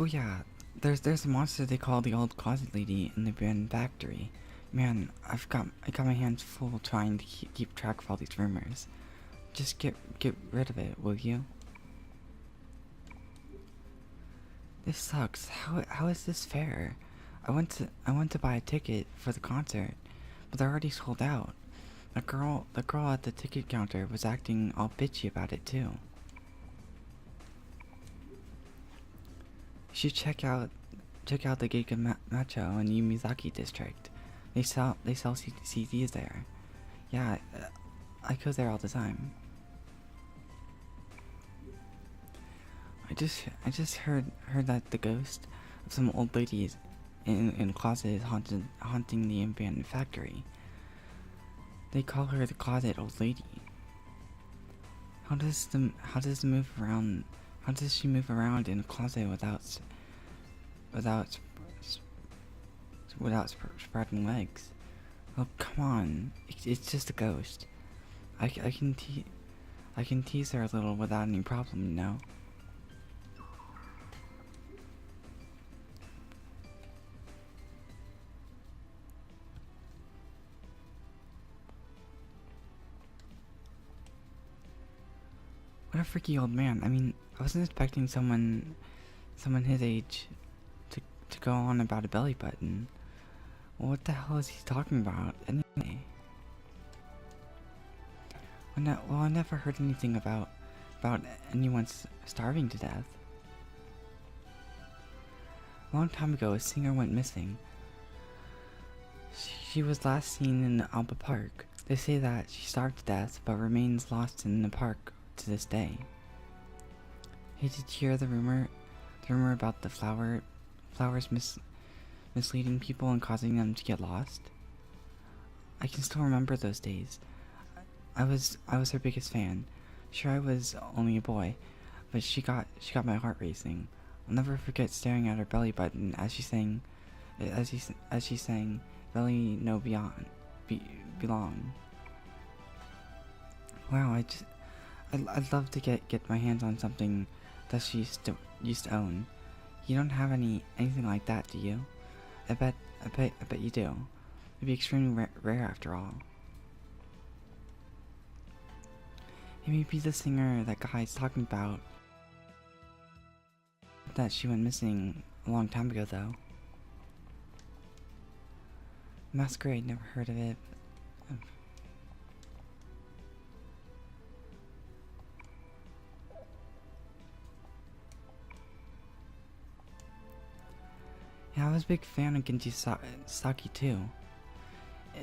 yeah, there's a monster they call the Old Closet Lady in the abandoned factory. Man, I got my hands full trying to keep track of all these rumors. Just get rid of it, will you? This sucks. How is this fair? I went to buy a ticket for the concert, but they're already sold out. The girl at the ticket counter was acting all bitchy about it too. You should check out the Giga Macho in Yumizaki district. They sell CDs there. Yeah, I go there all the time. I just heard that the ghost of some old ladies in a closet is haunting the abandoned factory. They call her the Closet Old Lady. How does she move around in a closet without spreading legs? Oh, come on. It's just a ghost. I can tease her a little without any problem, you know? What a freaky old man. I mean, I wasn't expecting someone his age to go on about a belly button. Well, what the hell is he talking about anyway? Well, I never heard anything about anyone starving to death. A long time ago, a singer went missing. She was last seen in Alba Park. They say that she starved to death, but remains lost in the park to this day. Hey, did you hear the rumor? The rumor about the flowers misleading people and causing them to get lost? I can still remember those days. I was her biggest fan. Sure, I was only a boy, but she got my heart racing. I'll never forget staring at her belly button as she sang, "Belly no beyond, belong." Wow, I'd love to get my hands on something that she used to own. You don't have anything like that, do you? I bet you do. It'd be extremely rare after all. It may be the singer that guy's talking about. That she went missing a long time ago, though. Masquerade, never heard of it. Yeah, I was a big fan of Genji Saki too.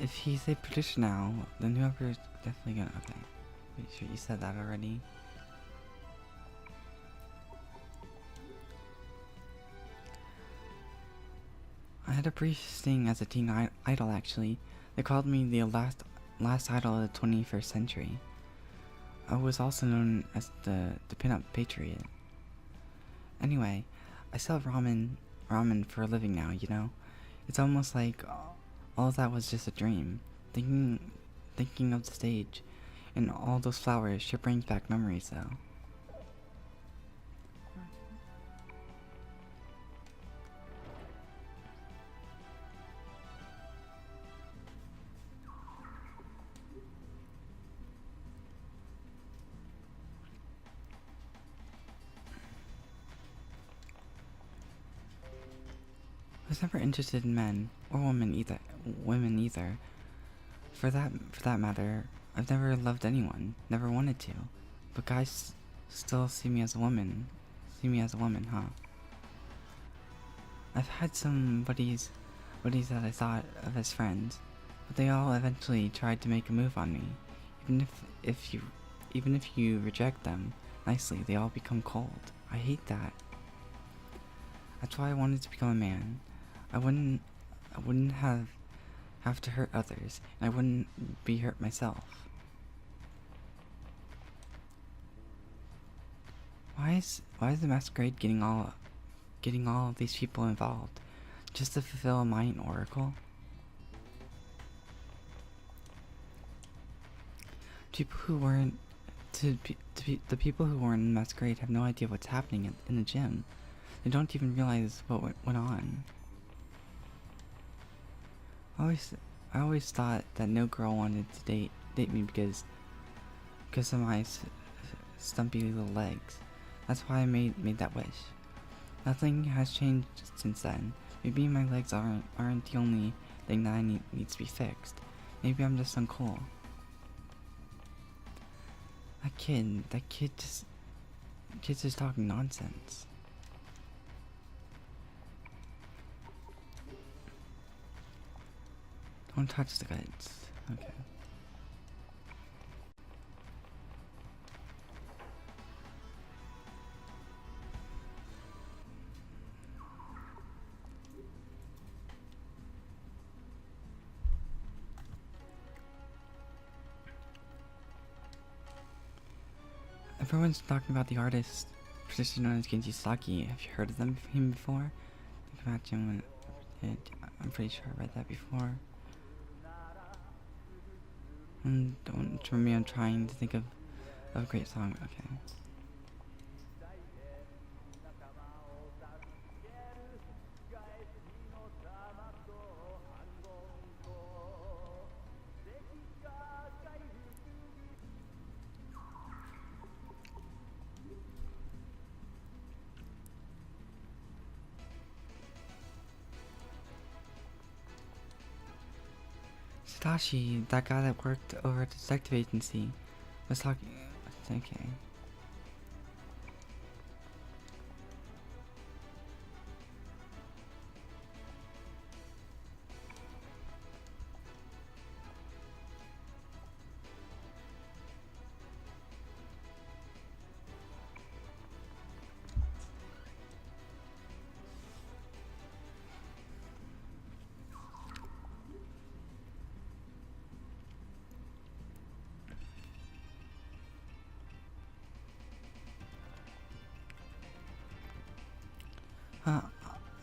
If he's a producer now, then whoever's definitely gonna. Okay, make sure you said that already. I had a brief sting as a teen idol actually. They called me the last idol of the 21st century. I was also known as the pinup patriot. Anyway, I sell ramen for a living now, you know? It's almost like all of that was just a dream. Thinking of the stage and all those flowers sure brings back memories though. I was never interested in men or women either. For that matter, I've never loved anyone, never wanted to. But guys still see me as a woman. Huh? I've had some buddies that I thought of as friends, but they all eventually tried to make a move on me. Even if you reject them nicely, they all become cold. I hate that. That's why I wanted to become a man. I wouldn't have to hurt others, and I wouldn't be hurt myself. Why is the masquerade getting all of these people involved? Just to fulfill a Mayan oracle? People who weren't the people who were in masquerade have no idea what's happening in the gym. They don't even realize what went on. I always thought that no girl wanted to date me because of my stumpy little legs. That's why I made that wish. Nothing has changed since then. Maybe my legs aren't the only thing that needs to be fixed. Maybe I'm just uncool. That kid's just talking nonsense. Don't touch the goods. Okay. Everyone's talking about the artist, traditionally known as Genji Saki. Have you heard of him before? I can imagine when I'm pretty sure I read that before. Don't for me, I'm trying to think of a great song. Okay. Satoshi, that guy that worked over at the detective agency, was talking. Okay.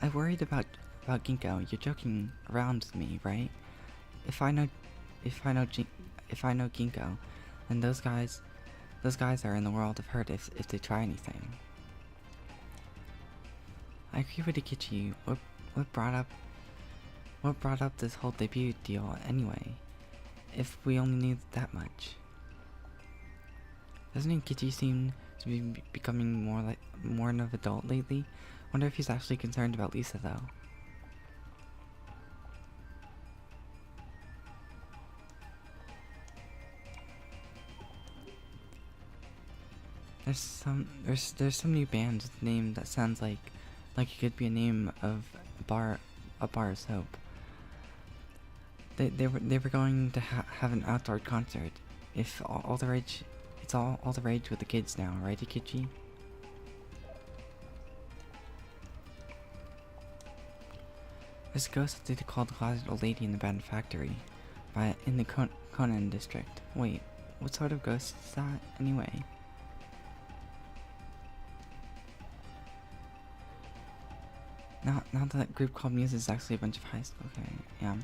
I worried about Ginkgo. You're joking around with me, right? If I know Ginkgo, then those guys are in the world of hurt if they try anything. I agree with Ikichi. What brought up this whole debut deal anyway? If we only knew that much. Doesn't Ikichi seem to be becoming more of an adult lately? Wonder if he's actually concerned about Lisa though. There's some new bands with a name that sounds like it could be a name of a bar of soap. They were going to have an outdoor concert. If all the rage, it's all the rage with the kids now, right, Ikichi? There's a ghost that they call the Closet Old Lady in the Band Factory, in the Conan district. Wait, what sort of ghost is that anyway? Now that group called Muse is actually a bunch of high school. Okay, yeah.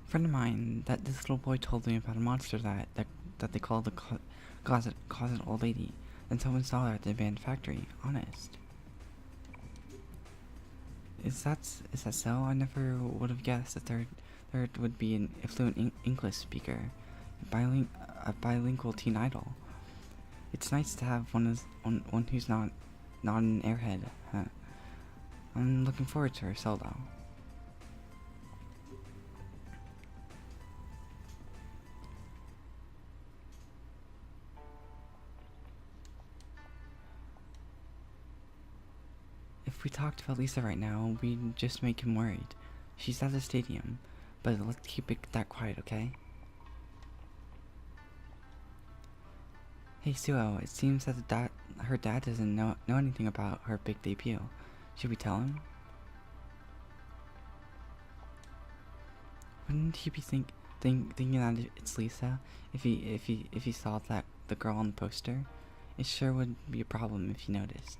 Friend of mine, that this little boy told me about a monster that they call the closet old lady, and someone saw her at the band factory. Honest. Is that so? I never would have guessed that there would be an fluent English speaker, a bilingual teen idol. It's nice to have one who's not an airhead. Huh. I'm looking forward to her solo. If we talked about Lisa right now, we'd just make him worried. She's at the stadium, but let's keep that quiet, okay? Hey Suo, it seems that her dad doesn't know anything about her big debut. Should we tell him? Wouldn't he be thinking that it's Lisa if he saw that the girl on the poster? It sure would be a problem if he noticed.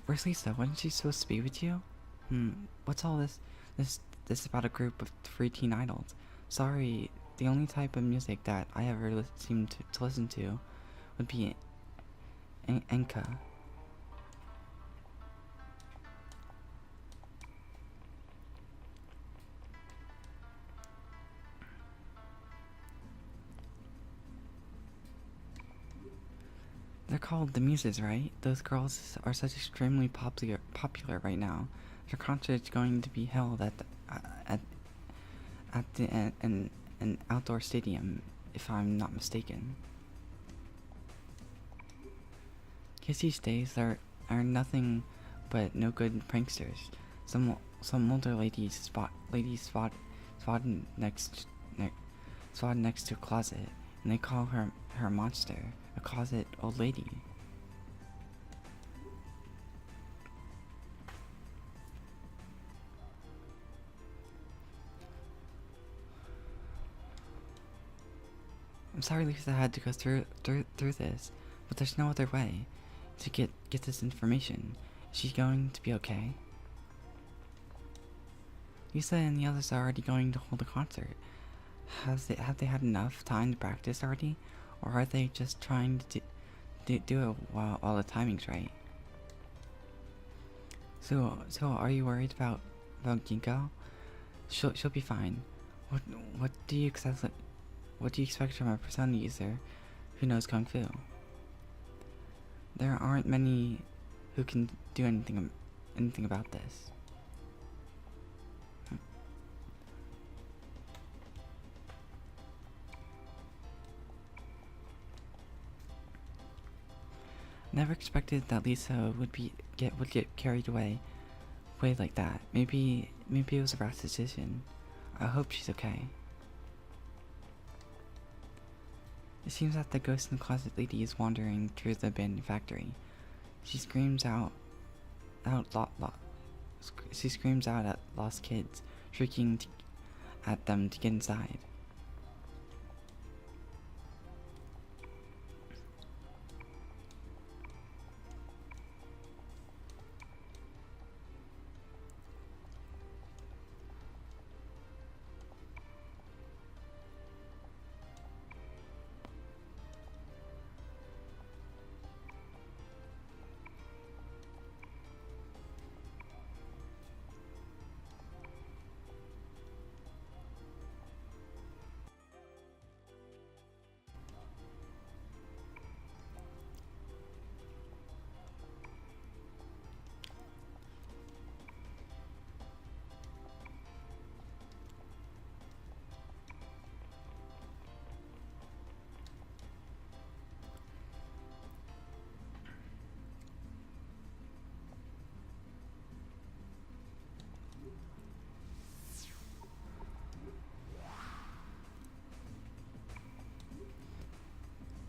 Where's Lisa? Wasn't she supposed to be with you? What's all this about a group of 3 teen idols? Sorry, the only type of music that I ever seem to listen to would be enka. They're called the Muses, right? Those girls are such extremely popular right now. Their concert's going to be held at an outdoor stadium, if I'm not mistaken. Kids these days are nothing but no good pranksters. Some older ladies spotted next to a closet, and they call her a monster, a closet old lady. I'm sorry Lisa had to go through this, but there's no other way to get this information. Is she going to be okay? Lisa and the others are already going to hold a concert. Have they had enough time to practice already, or are they just trying to do it while the timing's right? So are you worried about Ginko? She'll be fine. What do you expect from a Persona user who knows Kung Fu? There aren't many who can do anything about this. Never expected that Lisa would get carried away like that. Maybe it was a rash decision. I hope she's okay. It seems that the ghost in the closet lady is wandering through the abandoned factory. She screams out at lost kids, shrieking at them to get inside.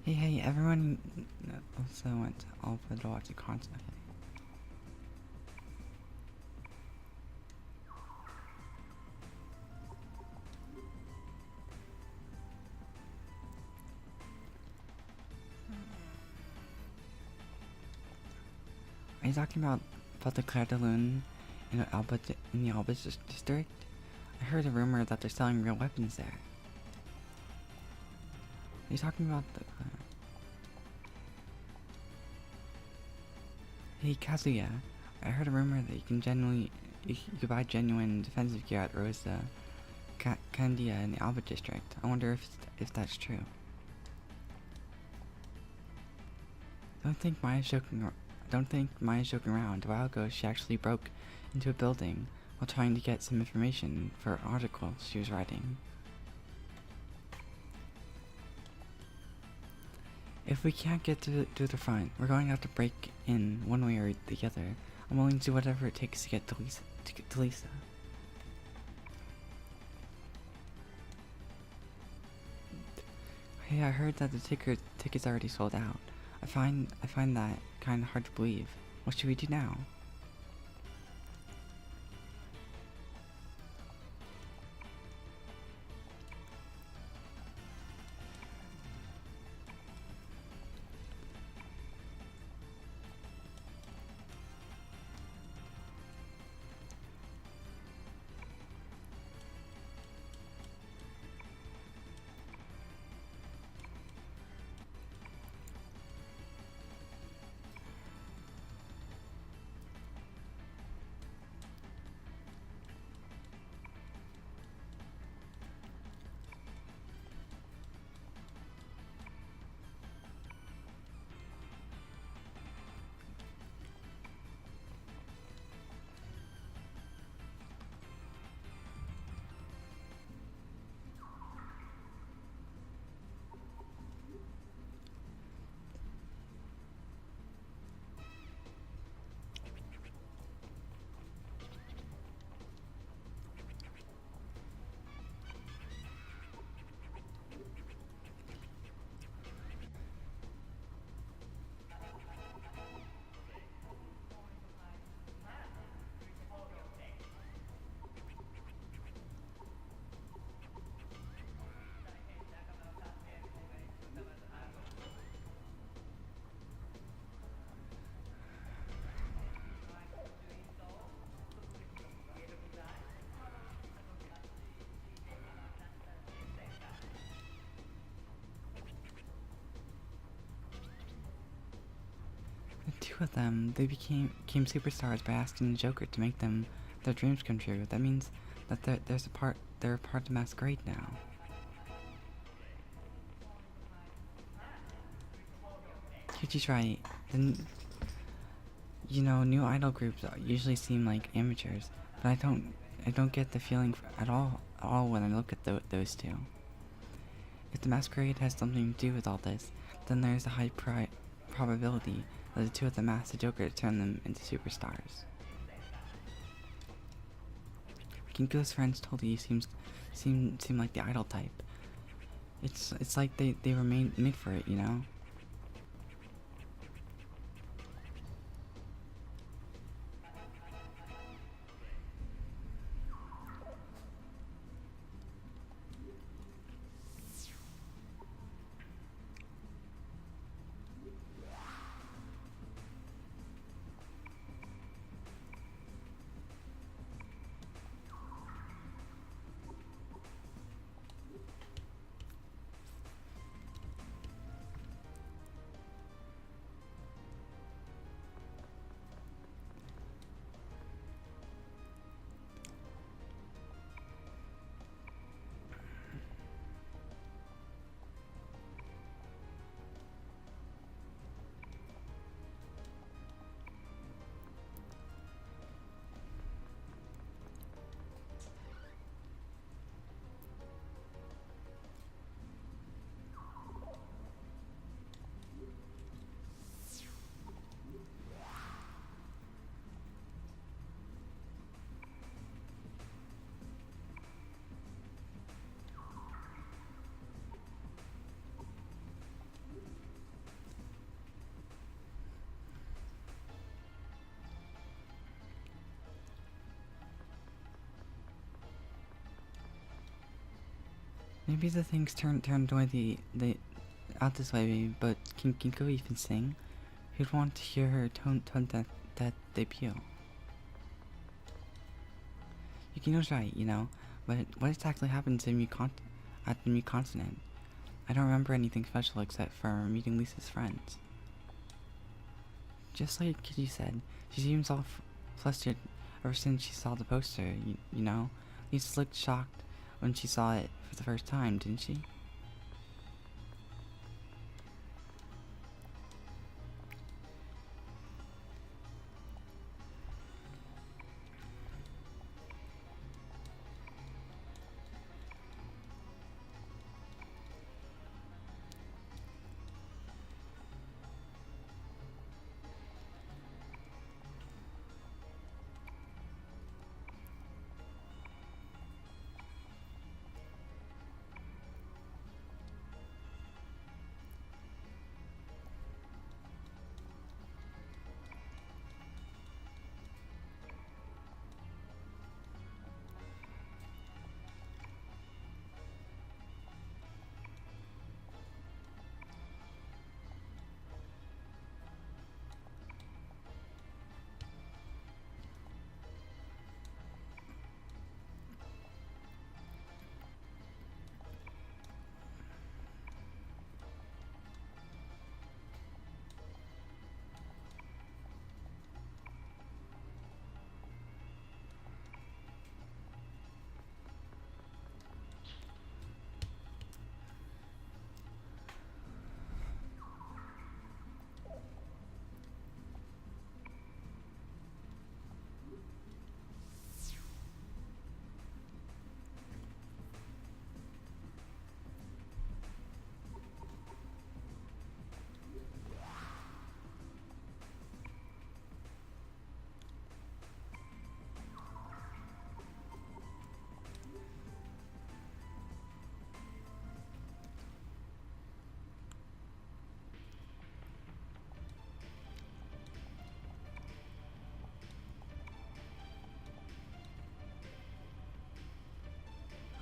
Hey, everyone also went to Alpha to watch the concert. Okay. Are you talking about the Claire de Lune in the Alba district? I heard a rumor that they're selling real weapons there. Are you talking about the... Hey Kazuya, I heard a rumor that you can buy genuine defensive gear at Rosa Candia in the Alba district. I wonder if that's true. Don't think Maya's joking around. A while ago, she actually broke into a building while trying to get some information for an article she was writing. If we can't get to the front, we're going to have to break in one way or the other. I'm willing to do whatever it takes to get to Lisa. Hey, I heard that the ticket's already sold out. I find that kind of hard to believe. What should we do now? The two of them, they became superstars by asking the Joker to make their dreams come true. That means that they're a part of the masquerade now. Kichi's right. Then, new idol groups usually seem like amateurs, but I don't get the feeling at all when I look at those two. If the masquerade has something to do with all this, then there's a high probability that the two of them asked the Joker to turn them into superstars. Kinko's friends told you seem like the idol type. It's like they were made for it, you know? Maybe the things turned away out this way, but can Kinko even sing? Who'd want to hear her tone that debut? Yukino's right, but what exactly happened to at the New Continent? I don't remember anything special except for meeting Lisa's friends. Just like Kitty said, she seems all flustered ever since she saw the poster, you know? Lisa looked shocked when she saw it for the first time, didn't she?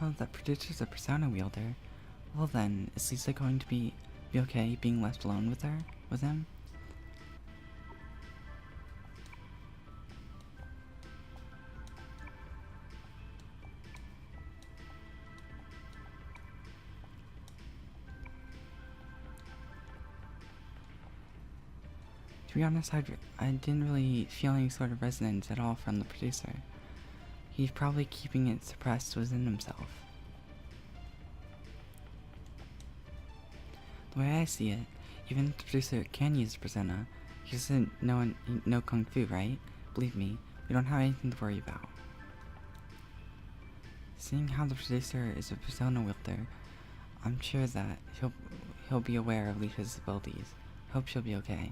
Oh, the producer's a persona wielder. Well then, is Lisa going to be okay being left alone with her? With him? To be honest, I didn't really feel any sort of resonance at all from the producer. He's probably keeping it suppressed within himself. The way I see it, even if the producer can use a persona, he doesn't know Kung Fu, right? Believe me, we don't have anything to worry about. Seeing how the producer is a persona wielder, I'm sure that he'll be aware of Lisa's abilities. Hope she'll be okay.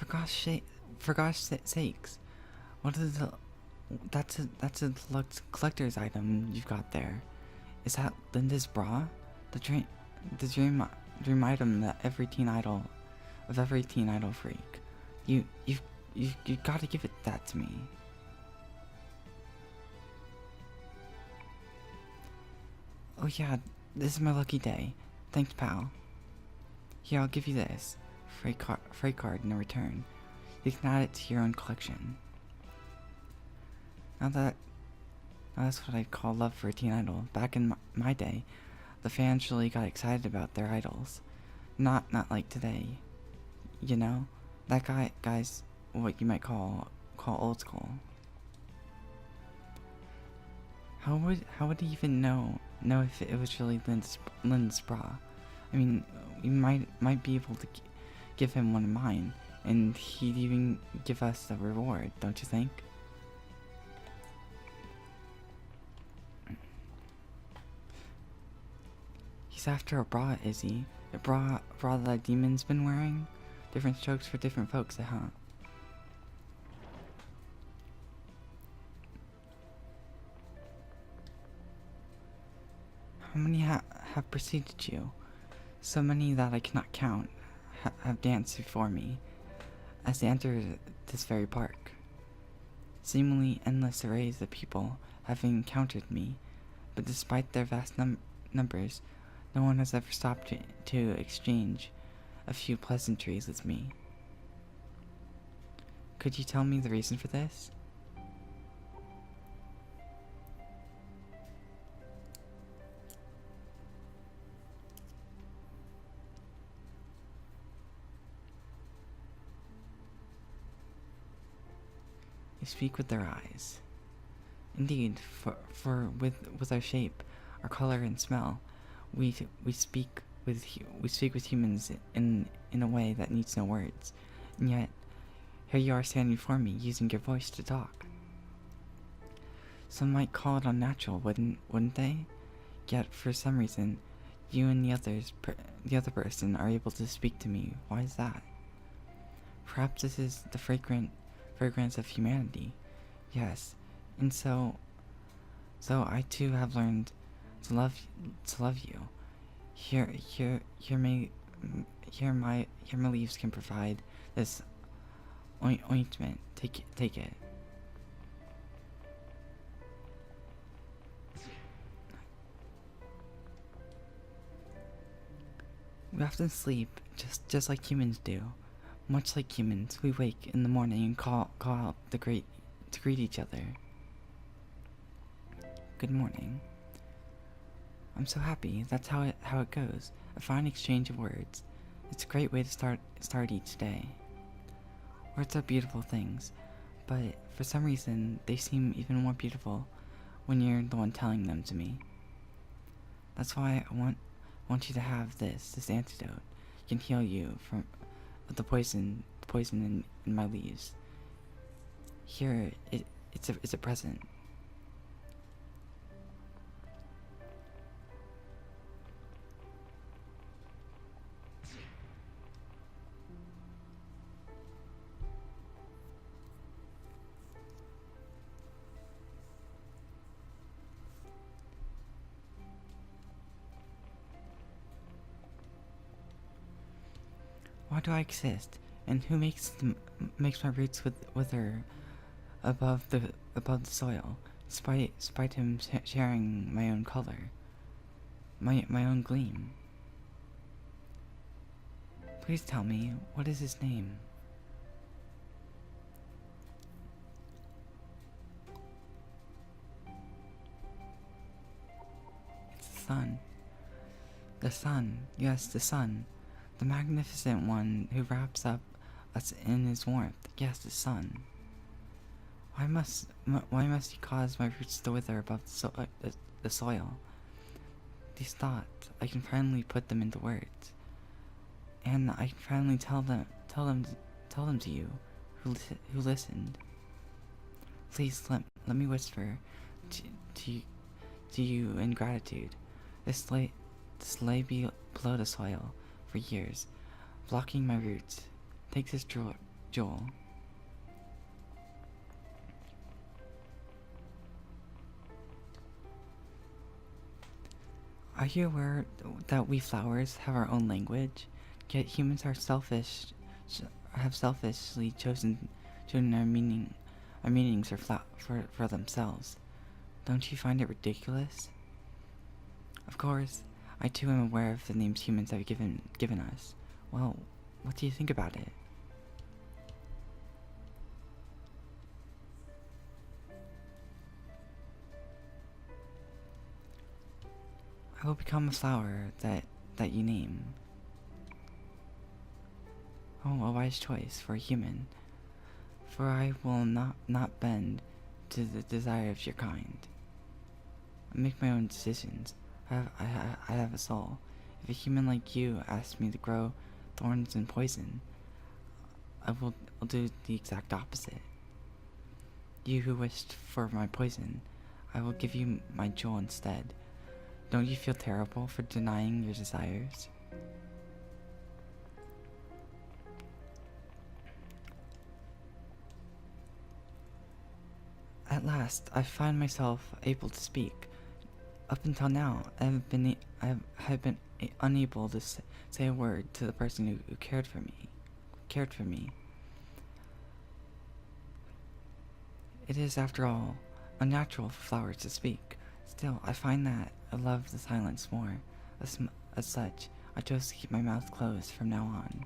For gosh sakes, what is the? That's a collector's item you've got there. Is that Linda's bra? The dream item that every teen idol freak. You gotta give that to me. Oh yeah, this is my lucky day. Thanks, pal. Here, I'll give you this freight card in return. You can add it to your own collection. Now that's what I'd call love for a teen idol. Back in my day, the fans really got excited about their idols. Not like today. You know, that guy's what you might call old school. How would he even know if it was really Lynn's bra? I mean, we might be able to give him one of mine, and he'd even give us a reward, don't you think? He's after a bra, is he? A bra that a demon's been wearing? Different strokes for different folks, huh? How many have preceded you? So many that I cannot count have danced before me as they enter this very park. Seemingly endless arrays of people have encountered me, but despite their vast numbers, no one has ever stopped to exchange a few pleasantries with me. Could you tell me the reason for this? They speak with their eyes. Indeed, for with our shape, our color and smell, we speak with humans in a way that needs no words. And yet, here you are standing before me, using your voice to talk. Some might call it unnatural, wouldn't they? Yet, for some reason, you and the other person are able to speak to me. Why is that? Perhaps this is the fragrance of humanity. Yes, and so I too have learned to love you. Here my leaves can provide this ointment. Take it. We often sleep just like humans do. Much like humans, we wake in the morning and call out to greet each other. Good morning. I'm so happy. That's how it goes. A fine exchange of words. It's a great way to start each day. Words are beautiful things, but for some reason they seem even more beautiful when you're the one telling them to me. That's why I want you to have this antidote. It can heal you from the poison in my leaves. Here, it's a present. Why do I exist? And who makes my roots wither above the soil, despite him sharing my own color, my own gleam? Please tell me, what is his name? It's the sun. The sun, yes, the sun. The magnificent one who wraps up us in his warmth. Yes, the sun. Why must he cause my roots to wither above the soil? These thoughts, I can finally put them into words, and I can finally tell them to you, who listened. Please let me whisper to you in gratitude. This lay below the soil for years, blocking my roots. Take this jewel. Are you aware that we flowers have our own language? Yet humans are selfish, have selfishly chosen our meanings for themselves. Don't you find it ridiculous? Of course, I too am aware of the names humans have given us. Well, what do you think about it? I will become a flower that you name. Oh, a wise choice for a human. For I will not bend to the desire of your kind. I make my own decisions. I have a soul. If a human like you asks me to grow thorns and poison, I'll do the exact opposite. You who wished for my poison, I will give you my jewel instead. Don't you feel terrible for denying your desires? At last, I find myself able to speak. Up until now, I have been unable to say a word to the person who cared for me. It is, after all, unnatural for flowers to speak. Still, I find that I love the silence more. As such, I chose to keep my mouth closed from now on.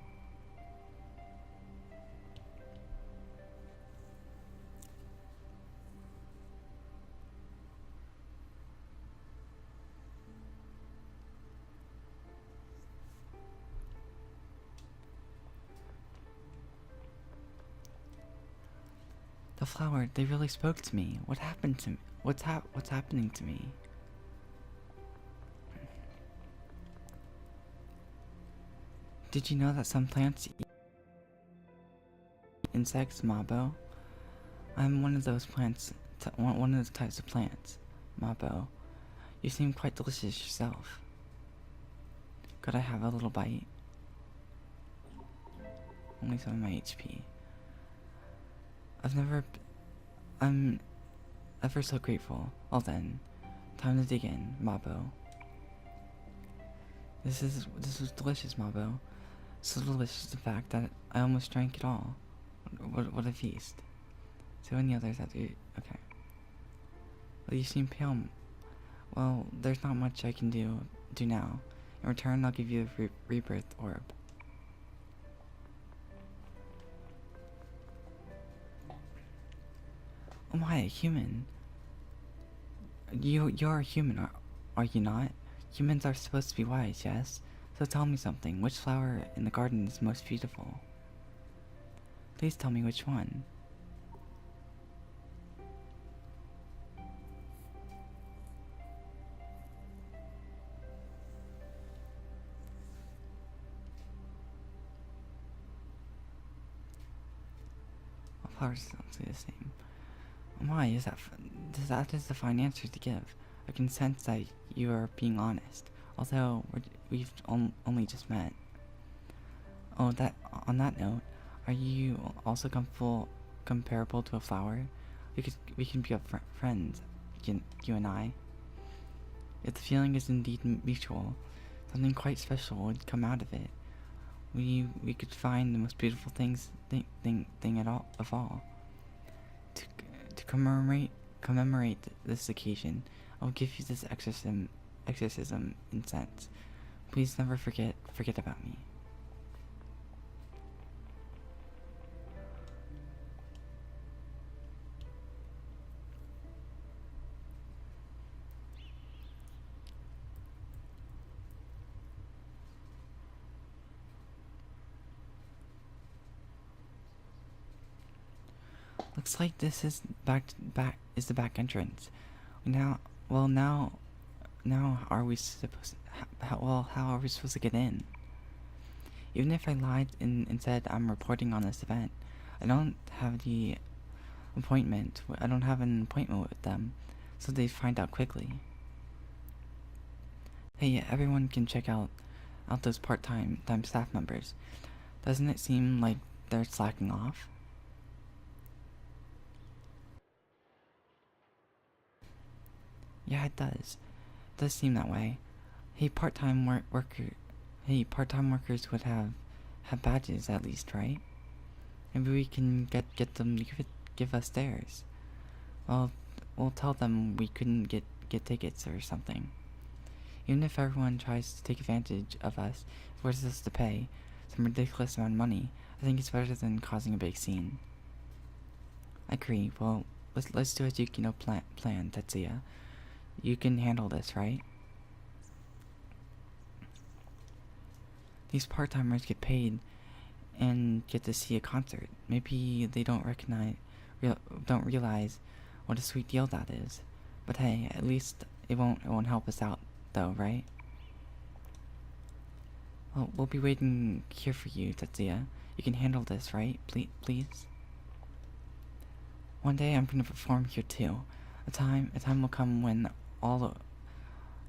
The flower, they really spoke to me. What happened to me? What's happening to me? Did you know that some plants eat insects, Mabo? I'm one of those plants, one of those types of plants, Mabo. You seem quite delicious yourself. Could I have a little bite? Only some of my HP. I'm ever so grateful. Well then, time to dig in, Mabo. This was delicious, Mabo. So delicious, in fact, that I almost drank it all. What a feast. So any others that do? Okay. Well, you seem pale. Well, there's not much I can do now. In return, I'll give you a rebirth orb. Oh my, a human. You're a human, are you not? Humans are supposed to be wise, yes? So tell me something. Which flower in the garden is most beautiful? Please tell me which one. All flowers don't say the same. Oh my, that is the fine answer to give. I can sense that you are being honest, although we've only just met. Oh, on that note, are you also comparable to a flower? We can be friends, you and I. If the feeling is indeed mutual, something quite special would come out of it. We could find the most beautiful thing of all. To commemorate this occasion, I'll give you this exorcism incense. Please never forget about me. Looks like this is the back entrance. Now, are we supposed? How are we supposed to get in? Even if I lied and said I'm reporting on this event, I don't have an appointment with them, so they find out quickly. Hey, everyone can check out those part-time staff members. Doesn't it seem like they're slacking off? Yeah, it does. It does seem that way. Hey, part-time worker. Hey, part-time workers would have badges at least, right? Maybe we can get them to give us theirs. Well, we'll tell them we couldn't get tickets or something. Even if everyone tries to take advantage of us, forces us to pay some ridiculous amount of money, I think it's better than causing a big scene. I agree. Well, let's do as you plan, Tetsuya. You can handle this, right? These part-timers get paid and get to see a concert. Maybe they don't realize what a sweet deal that is. But hey, at least it won't help us out though, right? Well, we'll be waiting here for you, Tetsuya. You can handle this, right? Please. One day I'm gonna perform here too. A time will come when all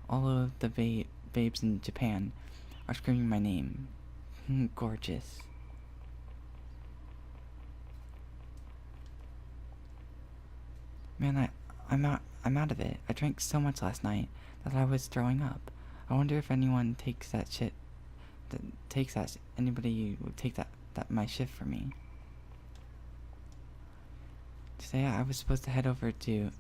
of the babes in Japan are screaming my name. Gorgeous. Man, I'm out of it. I drank so much last night that I was throwing up. I wonder if anyone takes that shit. Anybody would take that my shift for me. Today I was supposed to head over to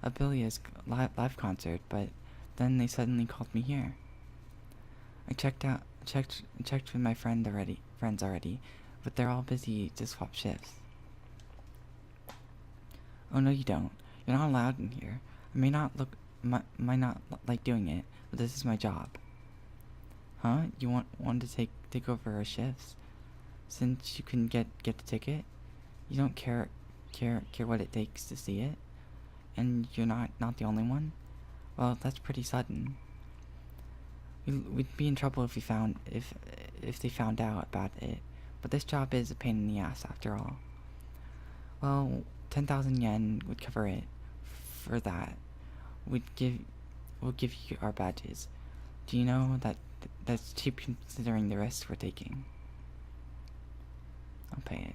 Abilia's live concert, but then they suddenly called me here. I checked with my friends already, but they're all busy to swap shifts. Oh no, you don't. You're not allowed in here. I might not like doing it, but this is my job. Huh? You want to take over our shifts? Since you couldn't get the ticket, you don't care what it takes to see it, and you're not the only one. Well, that's pretty sudden. We'd be in trouble if they found out about it. But this job is a pain in the ass after all. Well, 10,000 yen would cover it. For that, we'll give you our badges. Do you know that's cheap considering the risks we're taking? I'll pay it.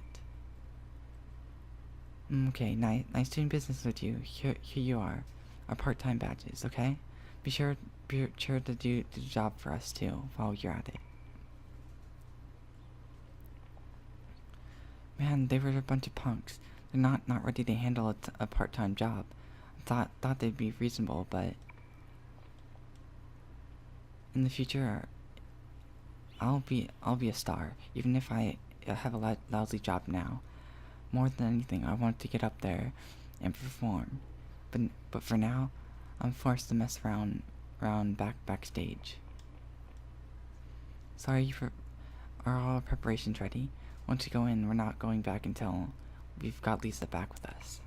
Okay, nice doing business with you. Here you are, our part-time badges. Okay, be sure to do the job for us too while you're at it. Man, they were a bunch of punks. They're not ready to handle a part-time job. I thought they'd be reasonable, but in the future, I'll be a star, even if I have a lousy job now. More than anything, I want to get up there and perform. But for now, I'm forced to mess around backstage. Sorry are all our preparations ready? Once you go in, we're not going back until we've got Lisa back with us.